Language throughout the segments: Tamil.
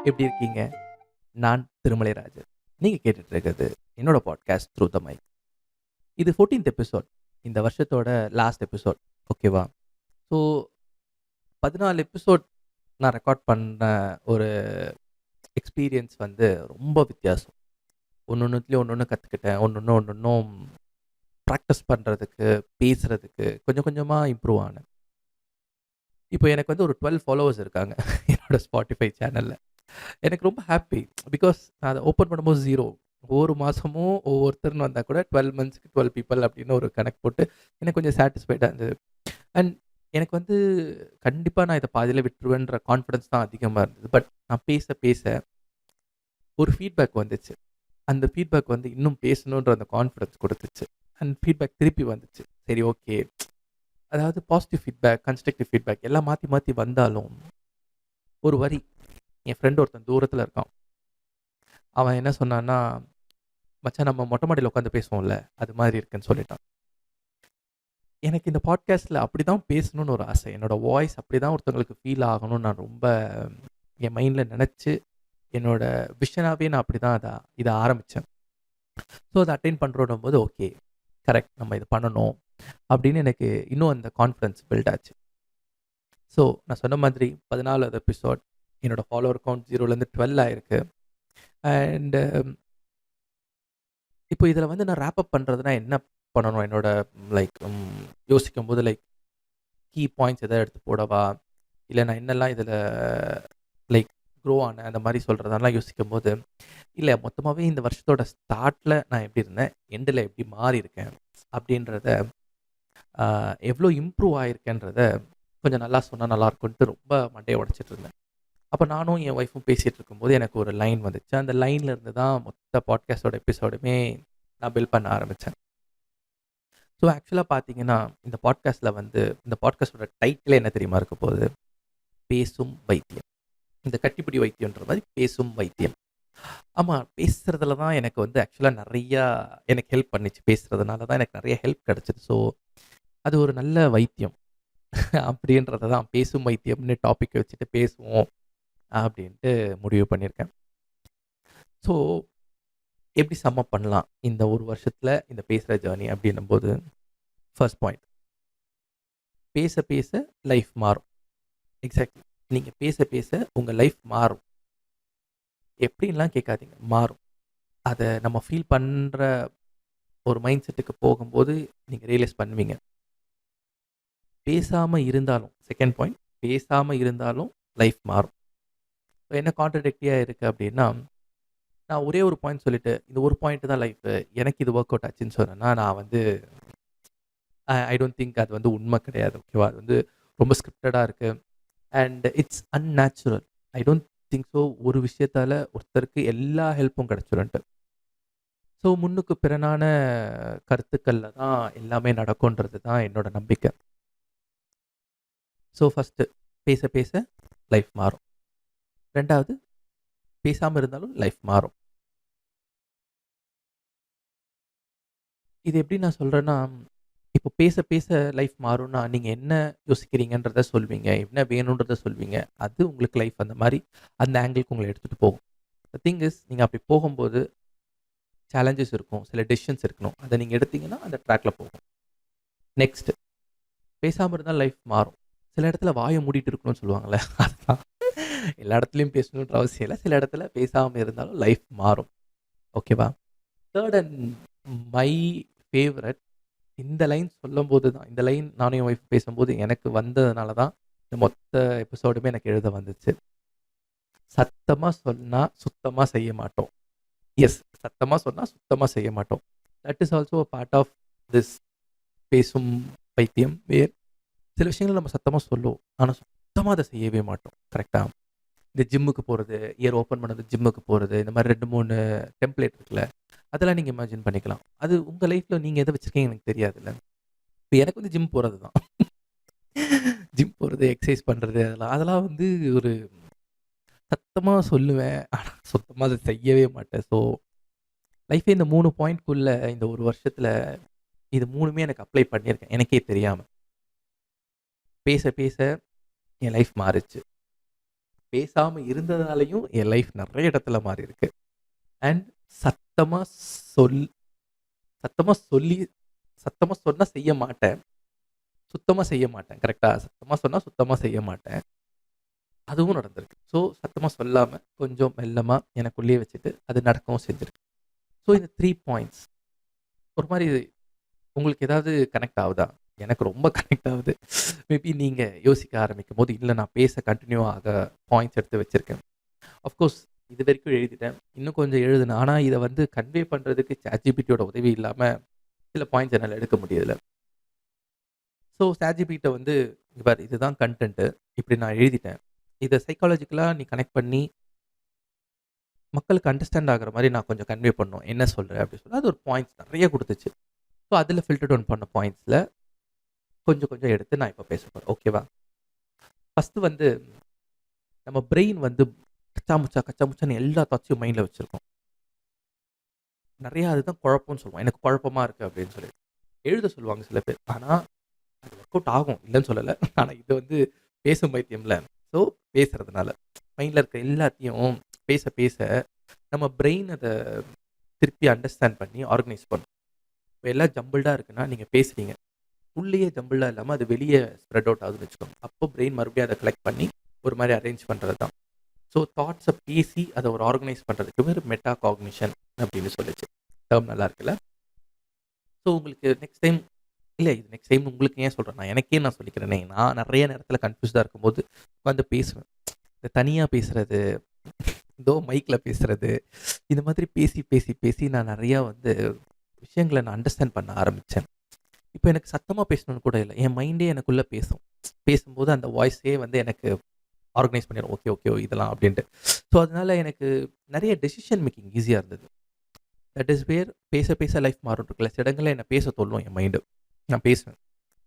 எப்படி இருக்கீங்க? நான் திருமலைராஜன். நீங்க கேட்டுட்டு இருக்கிறது என்னோட பாட்காஸ்ட் த்ரூ த மைக். இது 14th எபிசோட். இந்த வருஷத்தோட லாஸ்ட் எபிசோட். ஓகேவா? ஸோ 14 எபிசோட் நான் ரெக்கார்ட் பண்ண ஒரு எக்ஸ்பீரியன்ஸ் வந்து ரொம்ப வித்தியாசம். ஒன்னொன்னுத்துலயும் ஒன்னொன்னு கத்துக்கிட்டேன். ஒன்னொன்னும் ப்ராக்டிஸ் பண்றதுக்கு, பேசுறதுக்கு கொஞ்சம் கொஞ்சமா இம்ப்ரூவ் ஆனேன். இப்போ எனக்கு வந்து ஒரு 12 ஃபாலோவர்ஸ் இருக்காங்க என்னோட Spotify சேனல்ல. எனக்கு ரொம்ப ஹாப்பி. பிகாஸ் நான் அத ஓப்பன் பண்ணும்போது 0. ஒவ்வொரு மாசமும் ஒவ்வொருத்தர்ன்னு வந்தா கூட 12 மந்த்ஸ்க்கு 12 பீப்பிள் அப்படின்னு ஒரு கணக்கு போட்டு எனக்கு கொஞ்சம் சாட்டிஸ்ஃபைடா இருந்தது. அண்ட் எனக்கு வந்து கண்டிப்பா நான் இத பாதியில விட்டுருவேன்ற கான்ஃபிடன்ஸ் தான் அதிகமா இருந்தது. பட் நான் பேச பேச ஒரு ஃபீட்பேக் வந்துச்சு. அந்த ஃபீட்பேக் வந்து இன்னும் பேசணுன்ற அந்த கான்ஃபிடன்ஸ் குடுத்துச்சு. அண்ட் ஃபீட்பேக் திருப்பி வந்துச்சு. சரி ஓகே. அதாவது பாசிட்டிவ் ஃபீட்பேக், கன்ஸ்ட்ரக்டிவ் ஃபீட்பேக் எல்லாம் மாத்தி மாத்தி வந்தாலும், ஒரு வரி என் ஃப்ரெண்ட் ஒருத்தன் தூரத்துல இருக்கான். அவன் என்ன சொன்னான்னா, "மச்சான் நம்ம மொட்டை மாடியில உட்காந்து பேசுவோம்ல, அது மாரி இருக்குன்னு" சொல்லிட்டான். எனக்கு இந்த பாட்காஸ்ட்ல அப்படிதான் பேசணும்னு ஒரு ஆசை. என்னோட வாய்ஸ் அப்படிதான் ஒருத்தவங்களுக்கு ஃபீல் ஆகணும்னு நான் ரொம்ப என் மைண்ட்ல நெனச்சு, என்னோட விஷனாவே நான் அப்படிதான் இத ஆரம்பிச்சேன். ஸோ அத அட்டெயின் பண்றோன்னும்போது, ஓகே கரெக்ட் நம்ம இத பண்ணணும் அப்படின்னு எனக்கு இன்னும் அந்த கான்ஃபிடன்ஸ் பில்ட் ஆச்சு. ஸோ நான் சொன்ன மாதிரி 14வது எபிசோட். என்னோட ஃபாலோவர் கவுண்ட் 0லேருந்து 12 ஆயிருக்கு. அண்ட் இப்போ இதில வந்து நான் ராப் அப் பண்றதுனா என்ன பண்ணணும்? என்னோட லைக் யோசிக்கும்போது லைக் கீ பாயிண்ட்ஸ் எதாவது எடுத்து போடவா? இல்ல நான் என்னெல்லாம் இதில லைக் க்ரோ ஆனேன் அந்த மாரி சொல்றதெல்லாம் யோசிக்கும்போது, இல்ல மொத்தமாவே இந்த வருஷத்தோட ஸ்டார்ட்ல நான் எப்படி இருந்தேன்? எண்டுல எப்படி மாறியிருக்கேன்? அப்படின்றத அ எவ்வளோ இம்ப்ரூவ் ஆயிருக்கேன்றத கொஞ்சம் நல்லா சொன்னா நல்லாயிருக்குன்ட்டு ரொம்ப மண்டைய உடைச்சிட்டு இருந்தேன். அப்ப நானும் என் ஒய்ஃபும் பேசிட்டு இருக்கும்போது எனக்கு ஒரு லைன் வந்துச்சு. அந்த லைன்ல இருந்து தான் மொத்த பாட்காஸ்ட்டோட எபிசோடுமே நான் பில்ட் பண்ண ஆரம்பிச்சேன். ஸோ ஆக்சுவலா பார்த்தீங்கன்னா, இந்த பாட்காஸ்ட்டோட டைட்டிலே என்ன தெரியுமா இருக்க போகுது? பேசும் வைத்தியம். இந்த கட்டிப்புடி வைத்தியம்ன்ற மாரி பேசும் வைத்தியம். ஆமா, பேசுறதுல தான் எனக்கு வந்து ஆக்சுவலா நெறையா எனக்கு ஹெல்ப் பண்ணுச்சு. பேசுறதுனால தான் எனக்கு நெறைய ஹெல்ப் கிடைச்சது. ஸோ அது ஒரு நல்ல வைத்தியம் அப்படின்றத தான் பேசும் வைத்தியம்னு டாபிக் வச்சுட்டு பேசுவோம் அப்படின்ட்டு முடிவு பண்ணியிருக்கேன். ஸோ எப்படி சம் அப் பண்ணலாம்? இந்த ஒரு வருஷத்துல இந்த பேசுற ஜர்னி அப்படின்னும்போது, ஃபர்ஸ்ட் பாயிண்ட் பேச பேச லைஃப் மாறும். எக்ஸாக்ட்லி. நீங்க பேச பேச உங்க லைஃப் மாறும். எப்படின்லாம் கேட்காதீங்க. மாறும். அத நம்ம ஃபீல் பண்ற ஒரு மைண்ட் செட்டுக்கு போகும்போது நீங்க ரியலைஸ் பண்ணுவீங்க. பேசாம இருந்தாலும் செகண்ட் பாயிண்ட் பேசாம இருந்தாலும் லைஃப் மாறும். இப்ப என்ன கான்ட்ரடிக்டியா இருக்கு அப்படின்னா, நான் ஒரே ஒரு பாயிண்ட் சொல்லிட்டு, இந்த ஒரு பாயிண்ட் தான் லைஃப். எனக்கு இது வொர்க் அவுட் ஆச்சுன்னு சொன்னேன்னா, நான் வந்து ஐ டோன்ட் திங்க் அது வந்து உண்மை கிடையாது. ஓகேவா? அது வந்து ரொம்ப ஸ்கிரிப்டடா இருக்கு. And it's unnatural. I don't think so. ஒரு விஷயத்தால ஒருத்தருக்கு எல்லா ஹெல்ப்பும் கிடைச்சிரும்ன்ட்டு. ஸோ முன்னுக்கு பிறனான கருத்துக்கள்ல தான் எல்லாமே நடக்கும்ன்றது தான் என்னோட நம்பிக்கை. ஸோ ஃபர்ஸ்ட்டு பேச பேச லைஃப் மாறும். 2வது பேசாம இருந்தாலும் லைஃப் மாறும். இது எப்படி நான் சொல்றேன்னா, இப்போ பேச பேச லைஃப் மாறும்னா, நீங்க என்ன யோசிக்கிறீங்கன்றத சொல்வீங்க. என்ன வேணுன்றத சொல்வீங்க. அது உங்களுக்கு லைஃப் அந்த மாரி அந்த ஆங்கிள்க்கு உங்கள எடுத்துட்டு போகும். தி திங் இஸ் நீங்க அப்படி போகும்போது சேலஞ்சஸ் இருக்கும். சில டெசிஷன்ஸ் இருக்கணும். அத நீங்க எடுத்தீங்கன்னா, அந்த ட்ராக்ல போகும். நெக்ஸ்ட் பேசாம இருந்தா லைஃப் மாறும். சில இடத்துல வாய மூடிட்டு இருக்கணும்னு சொல்லுவாங்கல்ல. அதுதான். எல்லா இடத்துலயும் பேசணுன்ற அவசியம் இல்ல. சில இடத்துல பேசாம இருந்தாலும் லைஃப் மாறும். ஓகேவா? 3 அண்ட் மை ஃபேவரைட் இந்த லைன் சொல்லும்போது தான் இந்த லைன் நானும் என் ஒய்ஃப் பேசும்போது எனக்கு வந்ததுனால தான் இந்த மொத்த எபிசோடுமே எனக்கு எழுத வந்துச்சு. சத்தமா சொன்னா சுத்தமா செய்ய மாட்டோம். எஸ். சத்தமா சொன்னா சுத்தமா செய்ய மாட்டோம். That is also a part of this பேசும் வைத்தியம். சில விஷயங்கள நம்ம சத்தமா சொல்லுவோம். ஆனா சுத்தமா அத செய்யவே மாட்டோம். கரெக்ட்டா? இந்த ஜிம்முக்கு போறது, இயர் ஓப்பன் பண்ணது ஜிம்முக்கு போறது, இந்த மாரி 2, 3 டெம்ப்ளேட் இருக்குல்ல. அதெல்லாம் நீங்க இமேஜின் பண்ணிக்கலாம். அது உங்க லைஃப்ல நீங்க எத வச்சிருக்கீங்கன்னு எனக்கு தெரியாதுல்ல. இப்ப எனக்கு வந்து ஜிம் போறது தான். ஜிம் போறது, எக்சர்சைஸ் பண்றது அதெல்லாம் வந்து ஒரு சத்தமா சொல்லுவேன். ஆனா சுத்தமா அத செய்யவே மாட்டேன். ஸோ லைஃப்ல இந்த 3 பாயிண்ட்குள்ள இந்த ஒரு வருஷத்துல இது 3மே எனக்கு அப்ளை பண்ணியிருக்கேன். எனக்கே தெரியாம. பேச பேச என் லைஃப் மாறுச்சு. பேசாம இருந்ததாலயும் என் லைஃப் நெறைய இடத்துல மாறியிருக்கு. அண்ட் சத்தமா சொல் சத்தமா சொல்லி சத்தமா சொன்னா செய்ய மாட்டேன். சுத்தமா செய்ய மாட்டேன். கரெக்ட்டா? சத்தமா சொன்னா சுத்தமா செய்ய மாட்டேன். அதுவும் நடந்திருக்கு. ஸோ சத்தமா சொல்லாம, கொஞ்சம் மெல்லமா எனக்குள்ளேயே வச்சுட்டு, அது நடக்கவும் செஞ்சிருக்கு. ஸோ இந்த 3 பாயிண்ட்ஸ் ஒரு மாரி உங்களுக்கு ஏதாவது கனெக்ட் ஆவுதா? எனக்கு ரொம்ப கனெக்ட் ஆவுது. மேபி நீங்க யோசிக்க ஆரம்பிக்கும்போது, இல்ல நான் பேச கன்டின்யூ ஆக பாயிண்ட்ஸ் எடுத்து வச்சிருக்கேன். ஆஃப்கோர்ஸ் இதுவரைக்கும் எழுதிட்டேன். இன்னும் கொஞ்சம் எழுதணும். ஆனா இத வந்து கன்வே பண்றதுக்கு ChatGPTயோட உதவி இல்லாம சில பாயிண்ட்ஸ் என்னால எடுக்க முடியல. ஸோ ChatGPT வந்து, "இங்க பாரு இதுதான் கன்டென்ட். இப்படி நான் எழுதிட்டேன். இத சைக்காலஜிக்கலா நீ கனெக்ட் பண்ணி மக்களுக்கு அண்டர்ஸ்டாண்ட் ஆகுற மாரி நான் கொஞ்சம் கன்வே பண்ணணும். என்ன சொல்ற?" அப்படி சொல்லி அது ஒரு பாயிண்ட்ஸ் நெறைய குடுத்துச்சு. ஸோ அதில ஃபில்டர் டவுன் பண்ண பாயிண்ட்ஸ்ல கொஞ்சம் கொஞ்சம் எடுத்து நான் இப்ப பேச போறேன். ஓகேவா? ஃபர்ஸ்ட்டு வந்து நம்ம பிரெயின் வந்து கச்சா முச்சான்னு எல்லா தாட்ஸையும் மைண்ட்ல வச்சிருக்கும். நெறைய அதுதான் குழப்பம்னு சொல்லுவோம். எனக்கு குழப்பமா இருக்கு அப்படின்னு சொல்லி. எழுத சொல்லுவாங்க சில பேர். ஆனா அது ஒர்க் அவுட் ஆகும். இல்லன்னு சொல்லல. ஆனா இது வந்து பேசும் பைத்தியம்ல. ஸோ பேசுறதுனால. மைண்ட்ல இருக்க எல்லாத்தையும் பேச பேச நம்ம பிரெயின் அத திருப்பி அண்டர்ஸ்டாண்ட் பண்ணி ஆர்கனைஸ் பண்ணும். இப்ப எல்லாம் ஜம்பிள்டா இருக்குன்னா நீங்க பேசுறீங்க. உள்ளேயே ஜம்பிள்டா இல்லாம அது வெளிய ஸ்ப்ரெட் அவுட் ஆகுதுன்னு வச்சுக்கோங்க. அப்போ பிரெயின் மறுபடியும் அத கலெக்ட் பண்ணி ஒரு மாரி அரேஞ்ச் பண்றது தான். ஸோ தாட்ஸ பேசி அத ஒரு ஆர்கனைஸ் பண்றதுக்கு பேரு மெட்டா காக்னிஷன் அப்படின்னு சொல்லுச்சு. டெர்ம் நல்லா இருக்குல்ல? ஸோ உங்களுக்கு நெக்ஸ்ட் டைம் இல்ல இது நெக்ஸ்ட் டைம் உங்களுக்கு ஏன் சொல்றேன், எனக்கே நான் சொல்லிக்கிறேனே, நான் நெறைய நேரத்தில கன்ஃப்யூஸ்டா இருக்கும்போது உட்காந்து பேசுவேன். இந்த தனியா பேசுறது, இதோ மைக்ல பேசுறது, இந்த மாதிரி பேசி, பேசி, பேசி நான் நெறையா வந்து விஷயங்கள நான் அண்டர்ஸ்டாண்ட் பண்ண ஆரம்பிச்சேன். இப்ப எனக்கு சத்தமா பேசணும்னு கூட இல்ல. என் மைண்டே எனக்குள்ள பேசும். பேசும்போது அந்த வாய்ஸே வந்து எனக்கு ஆர்கனைஸ் பண்ணிரும். ஓகே, ஓகே இதெல்லாம் அப்டின்ட்டு. ஸோ அதனால எனக்கு நெறைய டெசிஷன் மேக்கிங் ஈஸியா இருந்தது. தட் இஸ் வேர் பேச, பேச லைஃப் மாறும்ன்னு இருக்குல்ல. சில இடங்கள்ல என்ன பேச சொல்லும் என் மைண்டு. நான் பேசுவேன்.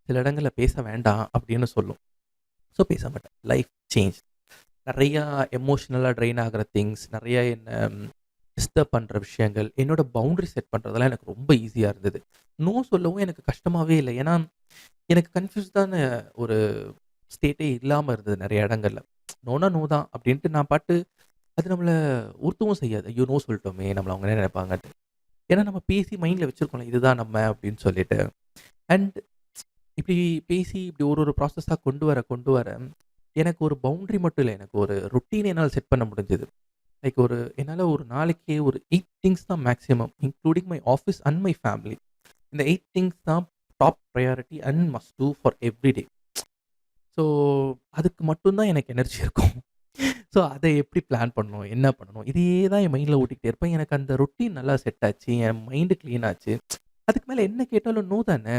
சில இடங்கள்ல பேச வேண்டாம் அப்படின்னு சொல்லும். ஸோ பேச மாட்டேன். Life change. நெறையா எமோஷனலா ட்ரெயின் ஆகுற திங்ஸ், நெறைய என்ன டிஸ்டர்ப் பண்ற விஷயங்கள், என்னோட பவுண்டரி செட் பண்றதெல்லாம் எனக்கு ரொம்ப ஈஸியா இருந்தது. நோ சொல்லவும் எனக்கு கஷ்டமாவே இல்ல. ஏன்னா, எனக்கு கன்ஃப்யூஸ்டான ஒரு ஸ்டேட்டே இல்லாம இருந்தது நெறைய இடங்கள்ல. நோனா நோ தான் அப்படின்ட்டு நான் பாட்டு அது நம்மள உறுத்தவும் செய்யாது. ஐயோ! நோ சொல்ட்டோமே! நம்மள அவங்க என்ன நெனைப்பாங்கன்ட்டு. ஏன்னா நம்ம பேசி மைண்ட்ல வச்சிருக்கோம்ல, இதுதான் நம்ம அப்படின்னு சொல்லிட்டு. அண்ட் இப்படி பேசி இப்படி ஒரு ஒரு ப்ராசஸா கொண்டு வர, எனக்கு ஒரு பவுண்டரி மட்டும் இல்ல. எனக்கு ஒரு ரொட்டீன் என்னால செட் பண்ண முடிஞ்சது. லைக் என்னால ஒரு நாளைக்கு ஒரு 8 திங்ஸ் தான் maximum, including my office and my family. இந்த 8 திங்ஸ் தான் top priority and must do for every day. So அதுக்கு மட்டும் தான் எனக்கு எனர்ஜி இருக்கும். ஸோ அத எப்படி பிளான் பண்ணணும்? என்ன பண்ணணும்? இதையே தான் என் மைண்ட்ல ஓட்டிக்கிட்டே இருப்பேன். எனக்கு அந்த ரொட்டீன் நல்லா செட் ஆச்சு. என் மைண்ட் கிளீன் ஆச்சு. அதுக்கு மேல என்ன கேட்டாலும் நோ தானே.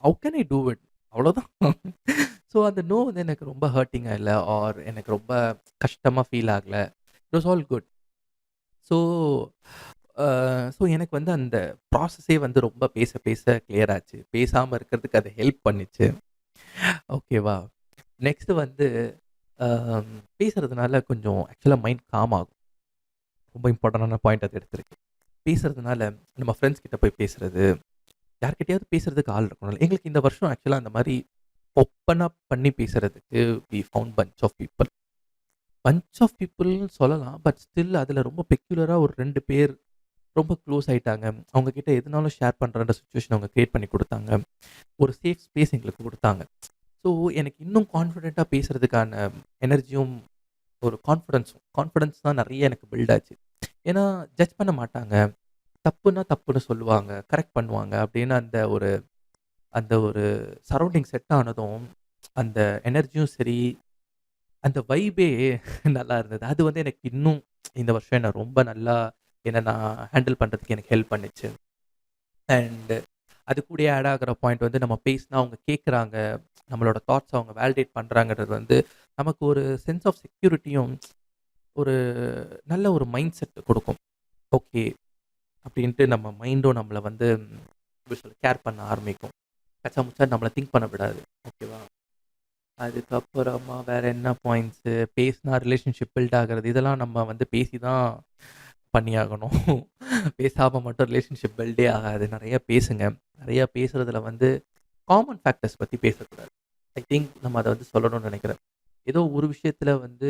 How can I do it? அவ்வளோதான். ஸோ அந்த நோ வந்து எனக்கு ரொம்ப ஹர்ட்டிங்கா இல்ல. ஆர் எனக்கு ரொம்ப கஷ்டமா ஃபீல் ஆகல. It was all good. So a so எனக்கு வந்து அந்த ப்ராசஸே வந்து ரொம்ப பேச பேச கிளியர் ஆச்சு. பேசாம இருக்கிறதுக்கு அது ஹெல்ப் பண்ணுச்சு. ஓகேவா? நெக்ஸ்ட் வந்து அ பேசுறதுனால கொஞ்சம் ஆக்சுவலா மைண்ட் காம் ஆகும். ரொம்ப இம்பார்ட்டன்டான பாயிண்ட் அது எடுத்திருக்கு. பேசுறதுனால நம்ம ஃப்ரெண்ட்ஸ் கிட்ட போய் பேசுறது, யார்கிட்டயாவது பேசுறதுக்கு ஆள் இருக்கணும்ல. எங்களுக்கு இந்த வருஷம் ஆக்சுவலா அந்த மாரி ஓப்பனா பண்ணி பேசுறதுக்கு we found bunch of people. Bunch of பீப்பிள்ன்னு சொல்லலாம். பட் ஸ்டில் அதில ரொம்ப பெக்யூலரா ஒரு 2 பேர் ரொம்ப க்ளோஸ் ஆயிட்டாங்க. அவங்க கிட்ட எதுனாலும் ஷேர் பண்றன்ற சிச்சுவேஷன் அவங்க கிரியேட் பண்ணி குடுத்தாங்க. ஒரு சேஃப் ஸ்பேஸ் எங்களுக்கு குடுத்தாங்க. ஸோ எனக்கு இன்னும் கான்ஃபிடென்ட்டா பேசுறதுக்கான எனர்ஜியும், ஒரு கான்ஃபிடன்ஸ் தான் நெறைய எனக்கு பில்ட் ஆச்சு. ஏன்னா ஜட்ஜ் பண்ண மாட்டாங்க. தப்புன்னா தப்புன்னு சொல்லுவாங்க. கரெக்ட் பண்ணுவாங்க. அப்படின்னு அந்த ஒரு சரவுண்டிங் செட் ஆனதும், அந்த எனர்ஜியும் சரி, அந்த வைபே நல்லா இருந்தது. அது வந்து எனக்கு இன்னும் இந்த வருஷம் என்ன ரொம்ப நல்லா என்ன நான் ஹேண்டில் பண்றதுக்கு எனக்கு ஹெல்ப் பண்ணுச்சு. அண்ட் அது கூடயே ஆட் ஆகுற பாயிண்ட் வந்து நம்ம பேசினா அவங்க கேட்குறாங்க. நம்மளோட தாட்ஸ் அவங்க வேலிடேட் பண்றாங்கன்றது வந்து நமக்கு ஒரு சென்ஸ் ஆஃப் செக்யூரிட்டியும், ஒரு நல்ல ஒரு மைண்ட் செட் குடுக்கும். ஓகே. அப்படின்ட்டு நம்ம மைண்டும் நம்மள வந்து எப்படி சொல்ல கேர் பண்ண ஆரம்பிக்கும். கச்சா முச்சான்னு நம்மள திங்க் பண்ண விடாது. ஓகேவா? அதுக்கப்புறமா வேற என்ன பாயிண்ட்ஸு? பேசினா ரிலேஷன்ஷிப் பில்ட் ஆகுறது. இதெல்லாம் நம்ம வந்து பேசி தான் பண்ணியாகணும். பேசாம மட்டும் ரிலேஷன்ஷிப் பில்டே ஆகாது. நெறைய பேசுங்க. நெறைய பேசுறதுல வந்து காமன் ஃபேக்டர்ஸ் பத்தி பேசக்கூடாது. ஐ திங்க் நம்ம அத வந்து சொல்லணும்னு நெனைக்கிறேன். ஏதோ ஒரு விஷயத்துல வந்து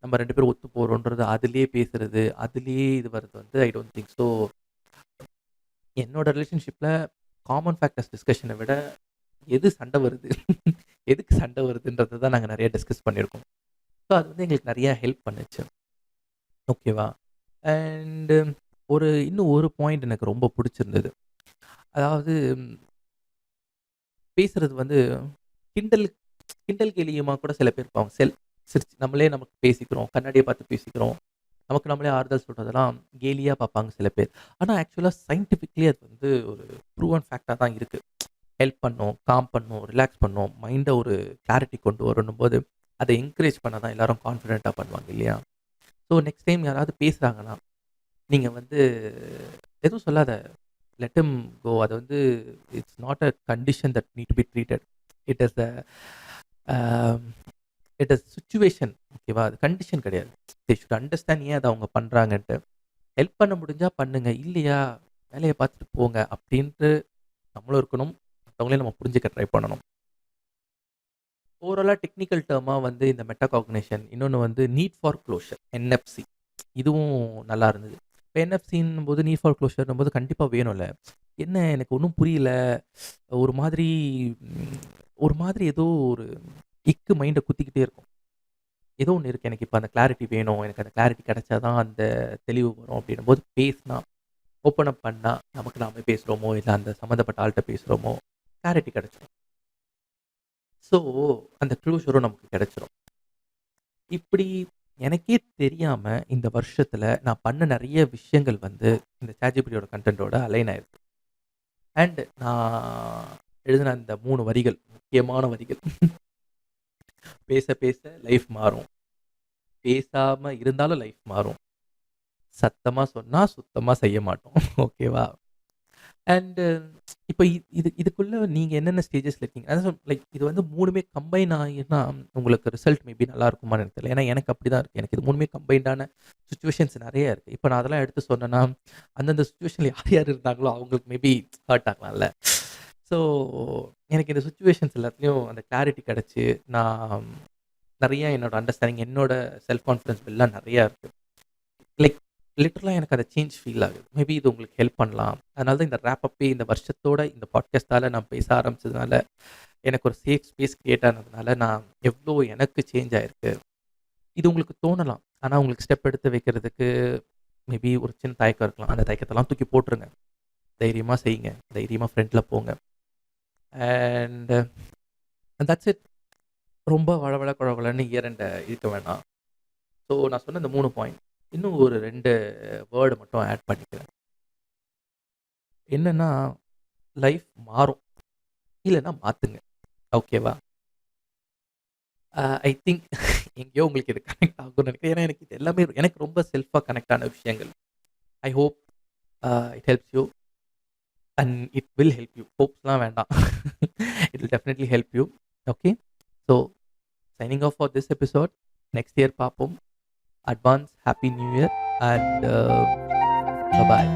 நம்ம 2 பேரும் ஒத்து போறோம்ன்றது அதிலேயே பேசுறது, அதிலேயே இது வர்றது வந்து ஐ டோன்ட் திங்க் ஸோ. என்னோட ரிலேஷன்ஷிப்ல காமன் ஃபேக்டர்ஸ் டிஸ்கஷன விட எது சண்டை வருது, எதுக்கு சண்டை வருதுன்றத தான் நாங்க நெறைய டிஸ்கஸ் பண்ணியிருக்கோம். ஸோ அது வந்து எங்களுக்கு நெறைய ஹெல்ப் பண்ணுச்சு. ஓகேவா? அண்ட் இன்னும் ஒரு பாயிண்ட் எனக்கு ரொம்ப புடிச்சிருந்தது. அதாவது பேசுறது வந்து கிண்டல் கிண்டல் கேலியுமா கூட சில பேர் இருப்பாங்க. சிரிச்சு நம்மளே நமக்கு பேசிக்கிறோம். கண்ணாடிய பார்த்து பேசிக்கிறோம். நமக்கு நம்மளே ஆறுதல் சொல்றதெல்லாம் கேலியா பார்ப்பாங்க சில பேர். ஆனா ஆக்சுவலா சயின்டிஃபிக்கலி அது வந்து ஒரு ப்ரூவன் ஃபேக்ட்டா தான் இருக்கு. ஹெல்ப் பண்ணும், காம் பண்ணும், ரிலாக்ஸ் பண்ணும், மைண்ட ஒரு கிளாரிட்டி கொண்டு வரணும்போது, அத என்கரேஜ் பண்ண தான் எல்லாரும் கான்ஃபிடென்ட்டா பண்ணுவாங்க இல்லையா? ஸோ நெக்ஸ்ட் டைம் யாராவது பேசுறாங்கன்னா, நீங்க வந்து எதுவும் சொல்லாத. Let him go. அது வந்து it's not a condition that need to be treated. It is a it is situation. ஓகேவா? அது கண்டிஷன் கிடையாது. தே ஷுட் அண்டர்ஸ்டாண்ட் ஏன் அத அவங்க பண்றாங்கன்ட்டு. ஹெல்ப் பண்ண முடிஞ்சா பண்ணுங்க. இல்லையா வேலைய பார்த்துட்டு போங்க அப்படின்ட்டு நம்மளும் இருக்கணும். மத்தவங்களையும் நம்ம புரிஞ்சுக்க ட்ரை பண்ணணும். ஓவராலா டெக்னிக்கல் டெர்மா வந்து இந்த மெட்டாகாக்னிஷன், இன்னொன்னு வந்து நீட் ஃபார் க்ளோஷர், என்எஃப்சி. இதுவும் நல்லா இருந்தது. இப்ப என்எஃப்சின்னும்போது நீட் ஃபார் க்ளோஷர்ன்னும்போது கண்டிப்பா வேணும்ல. என்ன எனக்கு ஒண்ணும் புரியல. ஒரு மாதிரி ஒரு மாதிரி ஏதோ ஒரு இக்கு மைண்ட குத்திக்கிட்டே இருக்கும். ஏதோ ஒண்ணு இருக்கு. எனக்கு இப்ப அந்த கிளாரிட்டி வேணும். எனக்கு அந்த கிளாரிட்டி கிடைச்சா தான் அந்த தெளிவு வரும் அப்படின்னும்போது பேசினா, ஓப்பன் அப் பண்ணா, நமக்கு நாமே பேசுறோமோ, இல்ல அந்த சம்மந்தப்பட்ட ஆள்ட்ட பேசுறோமோ, கிளாரிட்டி கிடைச்சிரும். ஸோ அந்த க்ளோஷரும் நமக்கு கிடைச்சிரும். இப்படி எனக்கே தெரியாம இந்த வருஷத்துல நான் பண்ண நெறைய விஷயங்கள் வந்து இந்த ChatGPTயோட கன்டென்ட்டோட அலைன் ஆயிருக்கு. அண்ட் நான் எழுதின அந்த 3 வரிகள், முக்கியமான வரிகள். பேச பேச லைஃப் மாறும். பேசாம இருந்தாலும் லைஃப் மாறும். சத்தமா சொன்னா சுத்தமா செய்ய மாட்டோம். ஓகேவா? அண்ட் இப்ப இதுக்குள்ள நீங்க என்னென்ன ஸ்டேஜஸ்ல இருக்கீங்க? அதான் லைக் இது வந்து 3மே கம்பைன் ஆயினா உங்களுக்கு ரிசல்ட் மேபி நல்லா இருக்குமான்னு எனக்கு தெரியல. ஏன்னா எனக்கு அப்படிதான் இருக்கு. எனக்கு இது 3மே கம்பைன்டான சிச்சுவேஷன்ஸ் நெறைய இருக்கு. இப்ப நான் அதெல்லாம் எடுத்து சொன்னேன்னா, அந்தந்த சிச்சுவேஷன்ல யார் யார் இருந்தாங்களோ அவங்களுக்கு மேபி ஹர்ட் ஆகலாம்ல. ஸோ எனக்கு இந்த சிச்சுவேஷன்ஸ் எல்லாத்துலயும் அந்த கிளாரிட்டி கிடைச்சு, நான் நெறைய என்னோட அண்டர்ஸ்டாண்டிங், என்னோட செல்ஃப் கான்ஃபிடன்ஸ் எல்லாம் நெறையா இருக்கு. லைக் லிட்டரலா எனக்கு அந்த சேஞ்ச் ஃபீல் ஆகுது. மேபி இது உங்களுக்கு ஹெல்ப் பண்ணலாம். அதனால தான் இந்த ராப் அப்பே இந்த வருஷத்தோட இந்த பாட்காஸ்ட்டால நான் பேச ஆரம்பிச்சதுனால, எனக்கு ஒரு சேஃப் ஸ்பேஸ் கிரியேட் ஆனதுனால, நான் எவ்ளோ எனக்கு சேஞ்ச் ஆயிருக்கு. இது உங்களுக்கு தோணலாம். ஆனா உங்களுக்கு ஸ்டெப் எடுத்து வைக்கிறதுக்கு மேபி ஒரு சின்ன தயக்கம் இருக்கலாம். அந்த தயக்கத்தெல்லாம் தூக்கி போட்டுருங்க. தைரியமா செய்யுங்க. தைரியமா ஃப்ரண்ட்ல போங்க. And that's it. ரொம்ப வழவழ கொழகொழன்னு இயர் எண்ட இழுக்க வேணாம். ஸோ நான் சொன்ன இந்த 3 பாயிண்ட். இன்னும் ஒரு 2 வேர்ட் மட்டும் ஆட் பண்ணிக்கிறேன். என்னன்னா, லைஃப் மாறும். இல்லன்னா மாத்துங்க. ஓகேவா? ஐ திங்க் எங்கேயோ உங்களுக்கு இது கனெக்ட் ஆகும்னு நினைக்கிறேன். ஏன்னா எனக்கு இது எல்லாமே எனக்கு ரொம்ப செல்ஃபா கனெக்ட் ஆன விஷயங்கள். I hope it helps you and it will help you. ஹோப்ஸ்லாம் வேண்டாம். It will definitely help you. Okay. So signing off for this episode. Next year பார்ப்போம். Advance happy new year and bye bye.